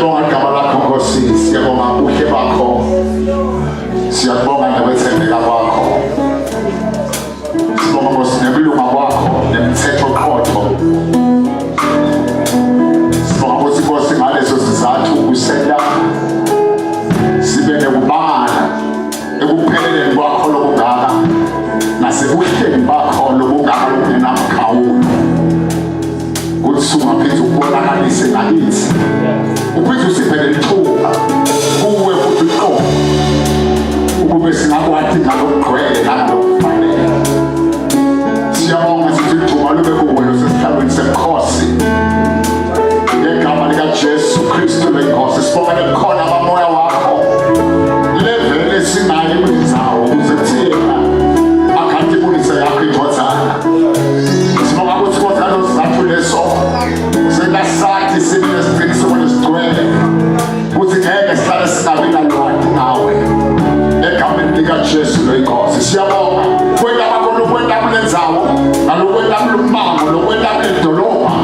Siyabonga igama lakho Nkosi, siyabonga ubuhle bakho, siyabonga nokwethembeka kwakho, sibonga Nkosi nebulunga kwakho nemithetho qotho. Sibonga ukuthi Nkosi ngalezo sizathu usenda sibe nekubangana ekupheleleni kwakho lokungaka nasekuhleni bakho lokungaka lokungenamkhawulo. Kuthi ungaphinde ukubonakalise ngakithi, uphinde usiphe lithuba kuwe futhi uqobo ukube singakwazi ngalokugcwele nangalokufanele. Siyabonga sithi ithuba lube kuwe lusesihlalweni sebukhosi ngegama likaJesu Kristu lenkosi. Sibonga nekhona abamoya wakho levele sinayo kwinzawo ukuze thina akhantibulise yakho indodana. Sibonga ukuthi kodwa sizathu leso sengasathi sibe nesiqiniseko nesigcwele ukuthi ngeke sihlale singabi nalwadi nawe egameni likaJesu lenkosi. Siyabonga kwenda kwakho lokwenda kule ndzawo nalokwenda kulo mmango lokwenda kule dolobha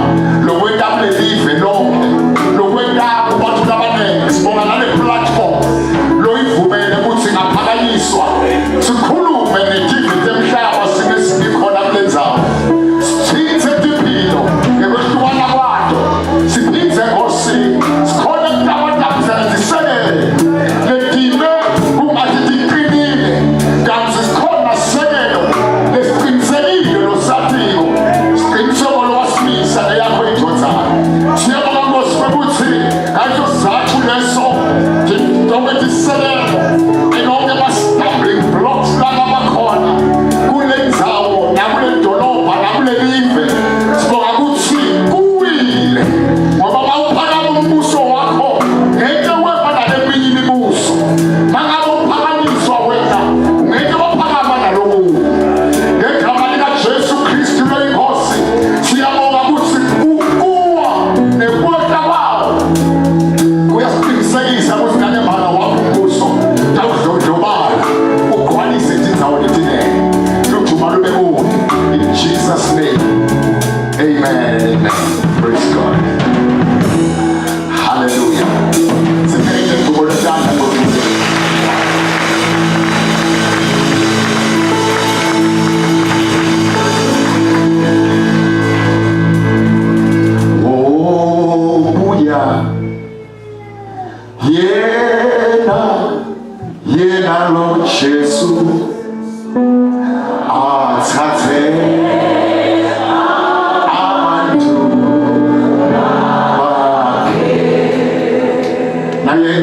lokwenda kule live lonke lokwenda kubantu abaningi. Sibonga nale platform loyivumele ukuthi ngaphakanyiswa sikhulume ne-TV emhlaba singesingikhona kule ndzawo. Sithinze impilo ngekwehlukana kwayo, siphinze Nkosi sikhona kutabatabuzana zisekele letime kungathi tiqinile kanti sikhona sisekelo lesiqinisekile losatiko siqiniseko lowasimisa neyakho indodana. Siyabonga Nkosi ukuthi ngaleso sizathu leso donke tisekelo enonke ama-stumbling blocks laba bakhona kule ndzawo nakule dolobha nakule live. Sibonga ukuthi kuwile ngoba mawuphakama umbuso wakho ngeke weba naleminye imibuso. Mangabe uphakanyiswa wena ngeke waphakama nalokuwo. Ngegama likaJesu Kristu lenkosi siyabonga ukuthi ukuwa nekwehla kwawo kuyasiqinisekisa ukuthi nalembala wakho umbuso tawudlondlobala ugcwalise izindzawo letinene. Luthuba lube kuwe in Jesus name. Amen. Praise God. Hallelujah. Siphelele kubolekana ngokuthi buya yena lo Jesu athathe abantu bakhe naye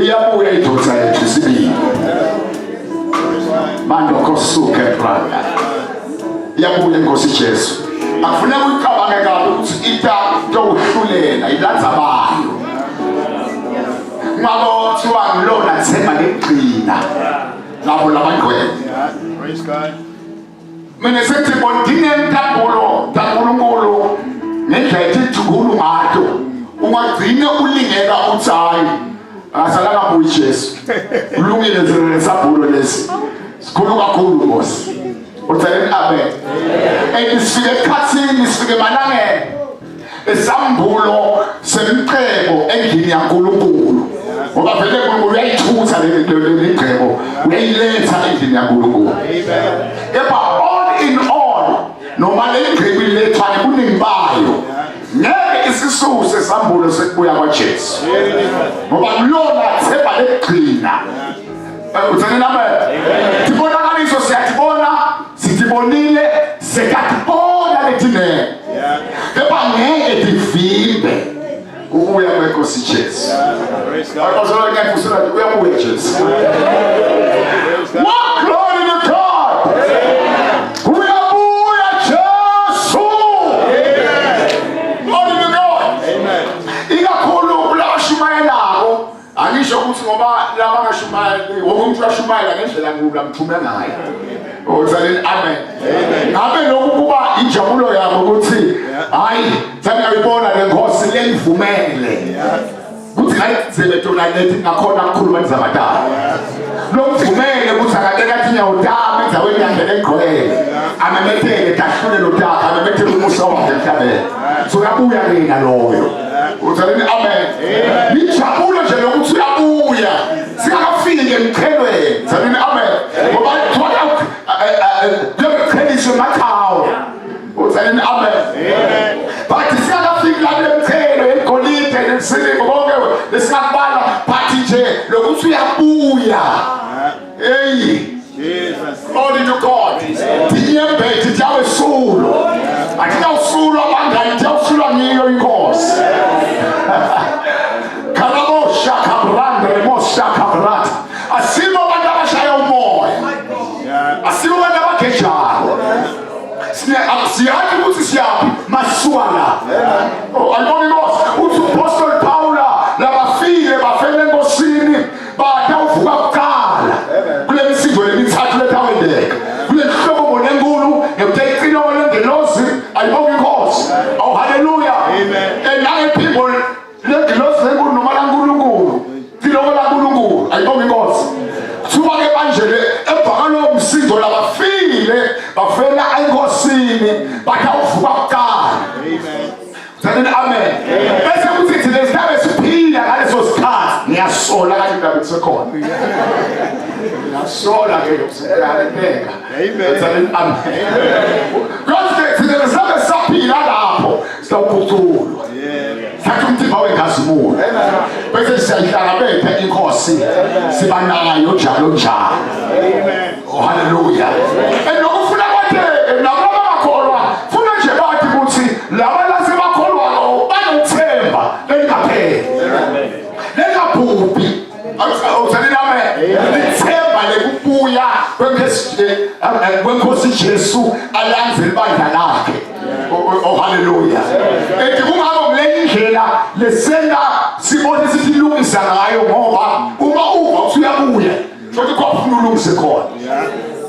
Uyabuya idoda yethu sibili. Mando kosuke brother. Iyabuya inkosi Jesu. Akufuneka uyicabange kabi ukuthi ita uhlulela ilanza abantu. Ngabo thiwa ngilona themba leqina. Labo labangcwele. Praise God. Mina sethi bondine intambulo kaNkulunkulu ngendlela ejijulu ngayo. Ungagcine ulingeka uthi hayi asalanga kuyi Jesu. Ulungile zesabhulo lesi. Sikhulu kakhulu Nkosi. Uthele amen. Esifike ekhathini sifike malangeni. Esambulo semicebo endlini yaNkulunkulu. Ngoba vele uNkulunkulu uyayithutha le ngcebo. Uyayiletha endlini yaNkulunkulu. Amen. Eba all in all noma le ngcebo ilethwa kuningi bayo. Ngeke isisuse sambulo sekubuya kwaJesu. Ngoba kulona themba leqina. Uthele amen. Tibonakaliso siyatibona, sitibonile, sekatibona lethine. Eba ngeke tivimbe ukuya kweNkosi Jesu. Akuzona ngeke uyabuya Jesu. What glory to God. Uyabuya Jesu. Glory to God. Amen. Ikakhulu ulashumayelako angisho ukuthi ngoba laba ngashumayela wokumuntu washumayela ngendlela ngamthumela ngayo. Uthele amen. Ngabe lokhu kuba injabulo yabo ukuthi hayi thana uyibona le Nkosi lengivumele. Kuthi hayi sebetona lethi ngakhona ukukhuluma nizabadala. Lomvumele ukuthi akadeka tinyawo tami endaweni yakhe engqolele. Amemethele tahlule lo taka, amemethele umusa wakhe emhlabeni. So uyabuya yena loyo. Uthele amen. Nijabule nje lokuthi uyabuya. Singakafiki emqhelweni. Uthele amen. Ngoba thola lokukheliswa makhawo. Uthele amen. But singakafiki la emqhelo egolide lesiliva konke lesingakubala but nje lokuthi uyabuya. Hey. Jesus. Glory to God. Tinyembe tityawe sulo. Atika usulo abangani tya usulo ngiyo inkosi. Kalabosha kabrande remosha kabrata. Asimo abantu abashaya umoya. Asimo abantu abagejayo. Siyathi ukuthi siyaphi maswala. Oh, ayibona inkosi. Uthi Apostle Paula labafile bafele enkosini batawuvuka kuqala. Kule misindo lemithathu letawendeka. Kule hlobo lenkulu ngekutayicina lengelosi ayibona inkosi. Oh hallelujah. Amen. And now people lengelosi lenkulu noma laNkulunkulu. Tiloko laNkulunkulu ayibona inkosi. Thuba ke manje ebhakalo umsindo labafile bafela enkosini batawuvuka kuqala. Amen. Amen. Amen. Bese kuthi thina sithabe siphila ngaleso sikhathi ngiyasola kanti ngabe kusekhona. Ngiyasola ke usekaleka. Amen. Amen. Kodwa thina sithabe saphila lapho sitawuphuculwa. Sathi umthimba wengazimulo. Bese siyahlangabetha inkosi sibanayo njalo njalo. Amen. Oh hallelujah. Enokufuna kwathe nabo bakholwa funa nje bathi ukuthi laba Lengaphuphi. Awuthele amen. Lithemba lekubuya kweNkosi Jesu alandzele ibandla lakhe. Oh hallelujah. Ethi kungaba ngale indlela lesenda sibone sithi ilungisa ngayo ngoba uma uva ukuthi uyabuya futhi kwafuna ulungise khona.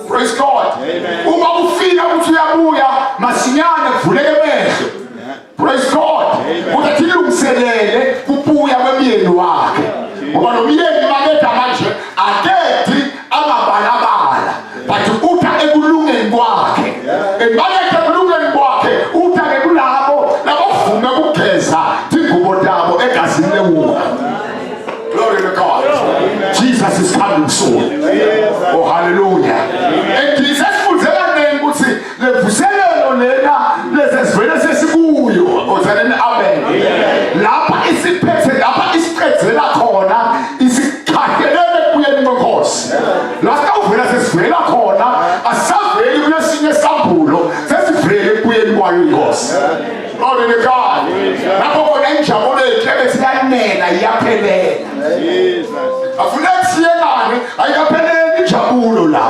Praise God. Uma ufika ukuthi uyabuya masinyane kuvuleke amehlo. Praise God. Ukuthi ilungiselele kubuya kwemyeni wakhe. Ngoba nomyeni maketha manje akethi amabalabala. But utha ekulungeni kwakhe. Emaketha ekulungeni kwakhe utha ke kulabo labavume ukugeza ingubo zabo egazini lewuka. Glory to God. Jesus is coming soon. Oh hallelujah. And Jesus kuzela neni ukuthi levuselelo lena lesesivele sesikuyo. Uthele amen. Lapha isiphethe lapha isiqedzela khona isikhakelele kuyeni kwenkosi. Lapha uvela sesivela khona asaveli kulesinye sambulo sesivele kuyeni kwayo inkosi. Glory to God. Lapho kona injabulo yethu ebesiyanela iyaphelela. Jesus. afuna kusiyekane ayikapheleli injabulo la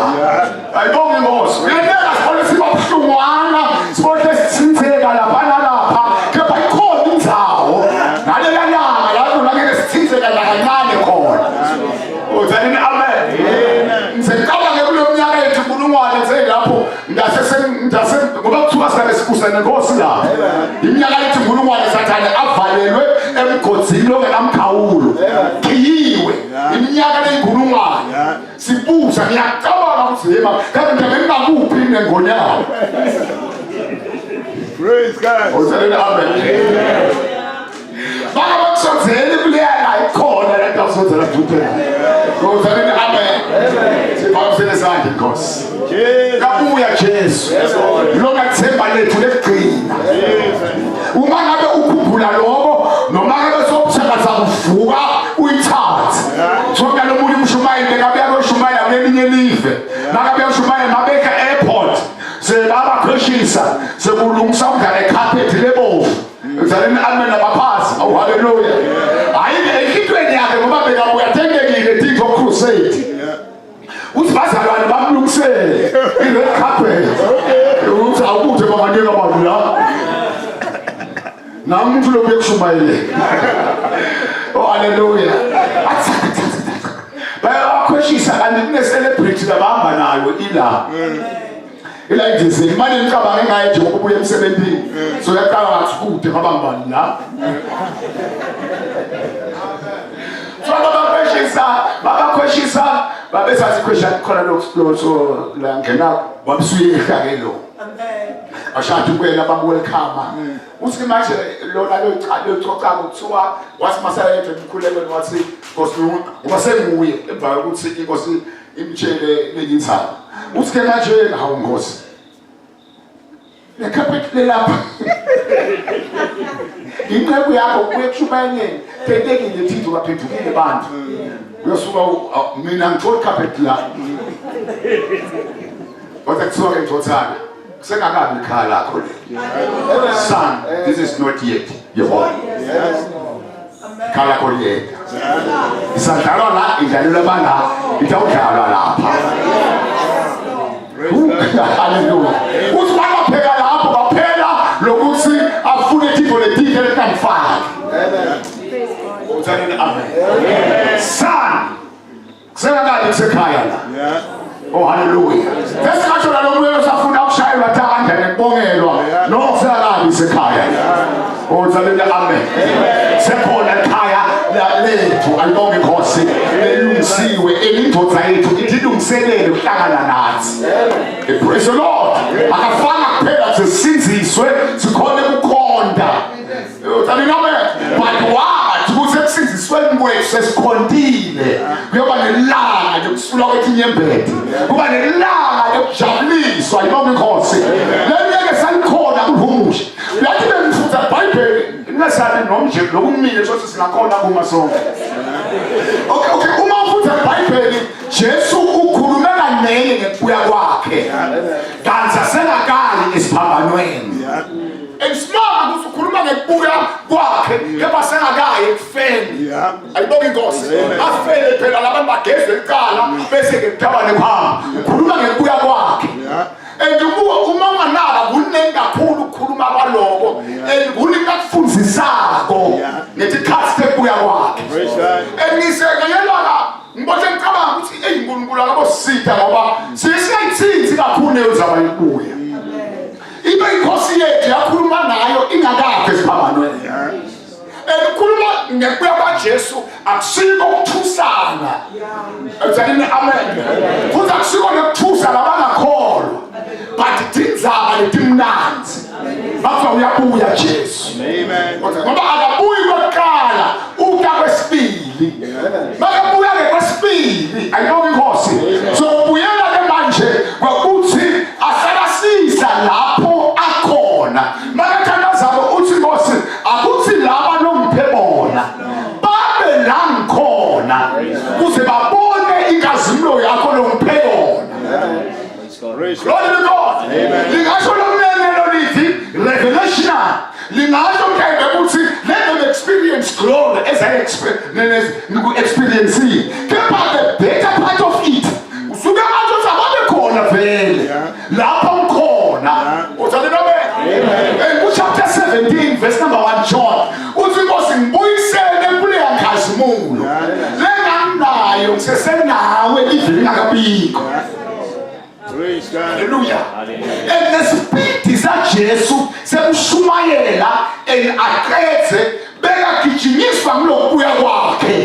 ayibonge inkosi uyendeka sibone sibabuhlungwana sibone sithintheka lapha nalapha kepha ikhona indzawo ngalela langa lapho ngeke sithintheka kancane khona uthani amen ngisecabanga kulo mnyaka yethu kulungwane lapho ngase ngoba kuthiwa sibe sibusa nenkosi la iminyaka yethu kulungwane sathane avalelwe emgodini ongenamkhawulo khiyiwe iminyaka leyinkulungwane sibusa ngiyacabanga ukuthi yema kanti ngingakuphi nengonyama praise God uthani amen baka bakusozela kuleya la ikhona la ntasozela kuphela uthani amen sibawusele sanje inkosi kabuya Jesu longa themba lethu legcina uma ngabe ukhumbula lokho noma ngabe sokuthakaza kuvuka uyithathe sonke lo muntu umshumayeli ngabe yakoshumayela kwelinye live nakabe ushumayela mabeka airport sebaba khoshisa sekulungisa umdlala ecarpet lebovu uzaleni amen abaphasi awu haleluya hayi ekitweni yakhe ngoba bekabuya tengekile Tito Crusade uthi bazalwane bamlungisele i-red carpet uthi awukuthe bamanika abantu la namuntu lo bekushumayele oh haleluya bayakhweshisa kanti kune-celebrity labahamba nayo ila idizini imali ngicabanga engaye nje ngokubuya emsebenzini so yaqala ngathi kude ngabambani la babakhweshisa babesathi khwesha khona lo la ngena wabusuyehla ke lo ashade kwela babuwelcome uthi manje lona lo coca kuthiwa wathi masayeje emkhulekweni wathi Nkosi ngoba senguye emva kokuthi inkosi imtshele leyinzaba uthi ke manje hawu Nkosi le carpet lapha inqebu yakho kuyekushumayeleni tentekile Tito baphendukile bantu uyosuka mina ngithola carpet la kodwa kuthiwa ke ngithothana sengakabi ikhaya lakho le son this is not yet your home khala lakho yedwa isadlalwa la idlalelwa bala itawudlalwa lapha haleluya uthi bapheka lapho baphela lokuthi afune Tito letike lekamfaka uthani amen son sengakabi kusekhaya la oh haleluya lesikhathi la lomuntu usafuna ukushayelwa thanda nekubongelwa no sengakabi sekhaya uthani amen sekhona ekhaya lethu ayibonge inkosi elungisiwe elindodza yethu ilungiselele ukuhlangana nathi praise the Lord akafanga kuphela sisinziswe sikhona ukukhonda uthani amen but wathi kusekusizisweni kwethu sesikhondile kuyoba nelanga lokusula kwethu inyembede kuba nelanga lokujabuliswa ayibonge inkosi lengeke salikhona kuhumusha yathi bengifutha iBhayibheli ngingasabi nomje lokumile sothi singakhona kuma sonke okay uma ufutha iBhayibheli Jesu ukhuluma kanene ngekubuya kwakhe kanti asengakali esiphambanweni esimanga ukuthi ukhuluma ngekubuya kwakhe kepha sengakayi ekufeni ayibonge inkosi afele phela labantu bageze icala bese ke kuthabane kuhamba ukhuluma ngekubuya kwakhe uma unganaka kuningi kakhulu ukukhuluma kwaloko kuningi kakufundzisako ngetikhathi tekubuya kwakhe ngisekeyelwa ngibothe ngicabanga ukuthi uNkulunkulu akabosita ngoba siyayithinzi kakhulu leyo ndzaba yokubuya ibe inkosi yethu yakhuluma nayo ingakaphi esiphambanweni ukukhuluma ngekubuya kwaJesu akusiko ukuthusana uthini amen futhi akusiko nokuthusa labangakholwa but tindzaba letimnanzi bathi uyabuya Jesu amen ngoba akabuyi kokuqala uya kwesibili makabuya kwesibili ayibonge inkosi so ubuyela ke manje ngokuthi asalasisa lapho akhona makathandazabo uthi inkosi akuthi laba nomphe bona babe la ngikhona kuze babone inkazimulo yakho nomphe yona glory to God amen lingasho lo mnene lo lithi revelation lingasho ukuthi experience. Kepha the better part of it. Usuke athi uzababe khona vele. Lapha ukhona. Uthanda nami? Amen. Chapter 17 verse number 1 John. Uthi Nkosi ngibuyisele kule yankazimulo. Lenganayo ngisesenawe ivini ngakabikho. Praise God. Hallelujah. And the spirit is that Jesus sekushumayela and aqedze beka gijimiswa ngulokuya kwakhe.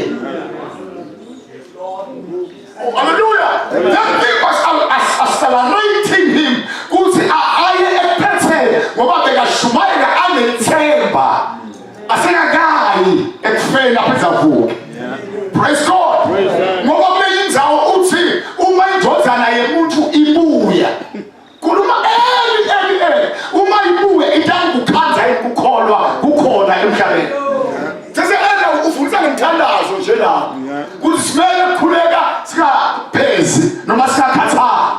Hallelujah. That thing was accelerating him. Kuthi aye ephethe ngoba beka shumayela anethemba. Asengakayi ekufeni lapha ezavuka. Praise God. Ngoba kuleyindzawo uthi uma indodana yemuntu ibuya kuluma uma ibuya itangukhanza ukukholwa kukhona emhlabeni. Sese ufundisa ngemthandazo nje la. Kuthi simele kukhuleka singaphezi noma singakhathali.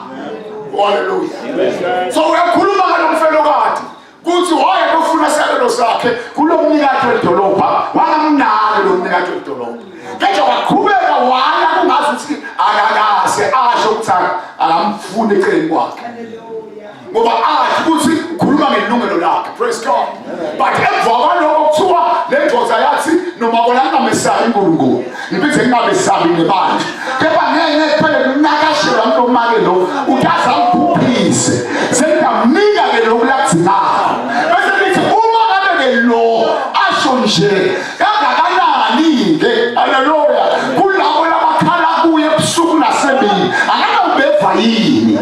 Hallelujah. So uyakhuluma ngomfelo kade. Kuthi waye kufuna isabelo sakhe kulomnikati wedolobha wangamnaki lo mnikati wedolobha. Keje waqhubeka wala kungazi ukuthi akakase asho ukuthi akamfuni eceleni kwakhe. Ngoba athi ukuthi ukhuluma ngelungelo lakhe. Praise God. But emva kwalokho kuthiwa le ndoda yathi noma bona ngingamesabi uNkulunkulu ngiphethe ngingamesabi nebandla. Kepha ngeke kuphele kunakashela umlomake lo uthatha umphuphise. Sengamnika ke lokulakuthinayo. Bese lithi uma ngabe ke lo asho nje kangakanani ke. Hallelujah. Kulabo labakhala kuye ebusuku nasemini. Akangabeva yini.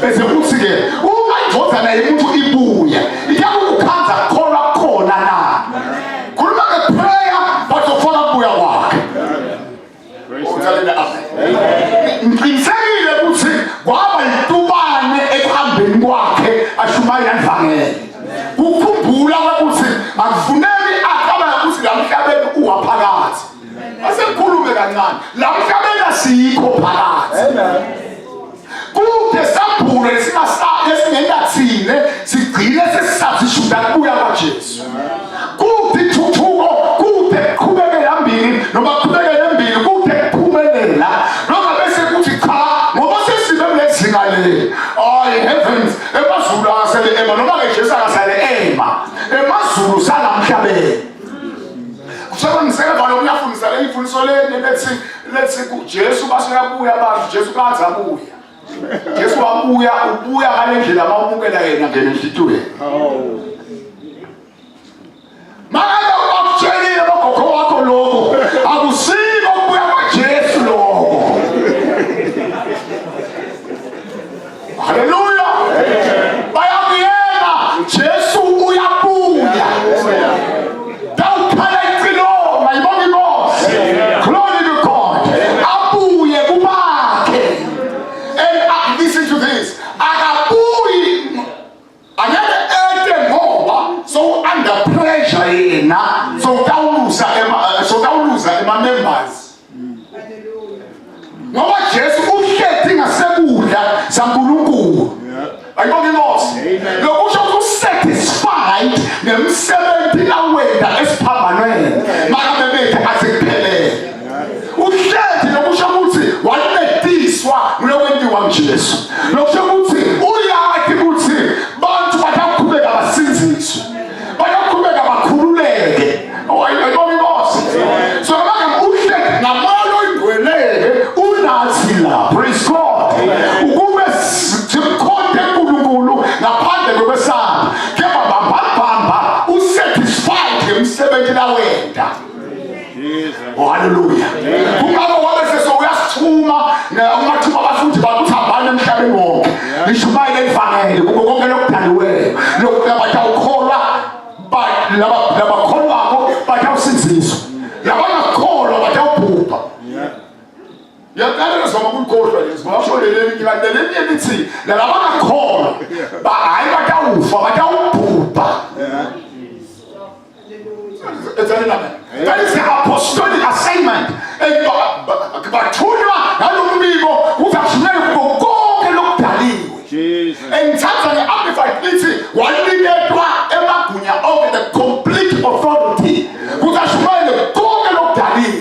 Bese kuthi ke uma indodana yemuntu ibuya iyakukhanza khona khona na. Kuluma ke prayer bazofaka kubuya kwakhe. Ngisekile ukuthi kwaba yintubane ekuhambeni kwakhe ashumayela ivangeli. Ukukhumbula ukuthi akufuneki aqaba ukuthi la mhlabeni uwaphakathi. Asekhulume kancane. La mhlabeni asikho phakathi. Amen. Kude sabhule lesingendathile sigcine sesisazishuda kuya kwaJesu. Kude thuthuko kude qhubekela phambili noma qhubekela embili kude kuphumelela noma bese kuthi cha ngoba sesibe kulezinga le heavens emazulu asele ema noma ke Jesu akasale ema emazulu salamhlabeni. Kusaba ngiseka lo uyafundisa le imfundiso le lethi Jesu baseyabuya abantu Jesu kathi abuya. Jesu wabuya ubuya ngalendlela abamukela yena ngene enhlitweni. Maka ukutshela lokho wakho lokho akusiko ubuya kwaJesu lokho. Hallelujah. Bayabuyela Jesu uyabuya. Dawukhala icilonga yibona inkosi. Glory to God. Abuye kubakhe. And listen to this. Akabuyi anyake ete ngoba so under pressure yena so tawuluza ema members. Ngoba Jesu uhlezi ngasekudla saNkulunkulu. Ayibona inkosi. Lokusho ukuthi satisfied nemsebenzi awenda esiphambanweni. Makabe bethe asekuphelele. Uhlezi lokusho ukuthi walethiswa ngilokwenziwa nguJesu. Lokusho ukuthi uyathi ukuthi bantu bataqhubeka basinziswe. Bayaqhubeka bakhululeke. Ayibona inkosi. So maka uhlezi ngamalo ingweleke unathi la. Praise God. Ukube sikhonde uNkulunkulu ngaphandle kokwesaba. Kepha bamba usatisfied ngemsebenzi lawenda. Hallelujah. Kungaba wabe seso uyasithuma ungathuma abafundi bakuthambana emhlabeni wonke. Lishumayela ivangeli kuko konke lokudaliweyo. Lokuyabakholwa labakholwako batawusinziswa. Labangakholwa batawubhubha. Yakala zoma kukhohlwa lezi. Basho leleni ngilandeleni elithi labangakholwa hayi batawufa batawubhubha. That is the apostolic assignment. Bathunywa nalombiko uzashumela konke lokudaliwe. Engithatha nge-amplified lithi wanikezwa emagunya onke the complete authority. Uzashumela konke lokudaliwe.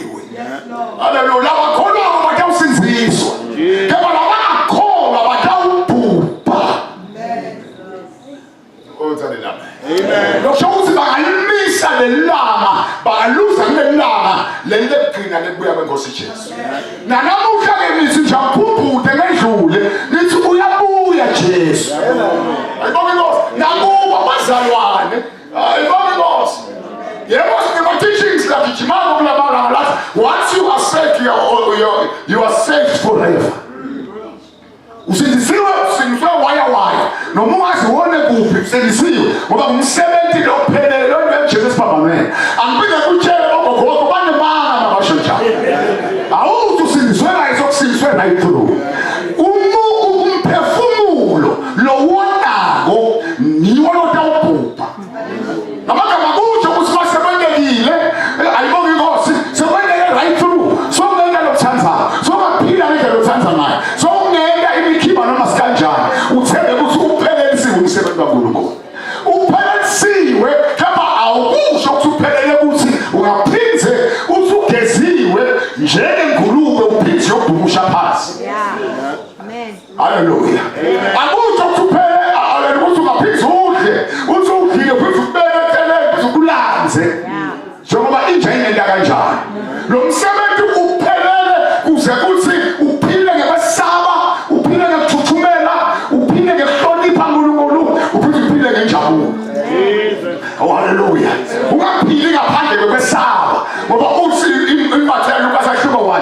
uza kulelanga lelekugcina lekubuya kwenkosi Jesu. Nanamuhla ke nithi njaphuphude ngendlule nithi uyabuya Jesu. Ayibonge Nkosi. Nakuba bazalwane. Ayibonge Nkosi. Yebo sine teachings la kijimanga kulabala lathi once you are saved you are saved forever. Usindisiwe waya noma ungaziwone kuphi usindisiwe ngoba umsebenzi lophelele lo Jesu sibabamene angibike kutshele ogogo banemanga nabasho njalo awuthi usindisiwe naye sokusindiswe naye through umphefumulo lo wonako niwo lotawubhubha namagama kutsho ukuthi basebenzekile ayibonge Inkosi sebenzeke right through so ngeke lokuthandaza so ngaphila ngendlela lokuthandaza naye so noma sikanjani uthembe ukuthi uphelelisiwe umsebenzi kaNkulunkulu uphelelisiwe kama awukusho ukuthi uphelele ukuthi ungaphindze usugeziwe njengengulube uphindze yokudumusha phansi amen haleluya akusho ukuthi uphelele ukuthi ungaphindze udle usudlile futhi ubekele futhi kulanze njengoba injene la kanjani lo msebenzi uphelele kuze kuthi uphile ngekwesaba uphile ngekuthumela uphile ngekuhlonipha uNkulunkulu uphile ngenjabulo oh haleluya ungaphili ngaphandle kwekwesaba ngoba uthi iMathewu Lukas 1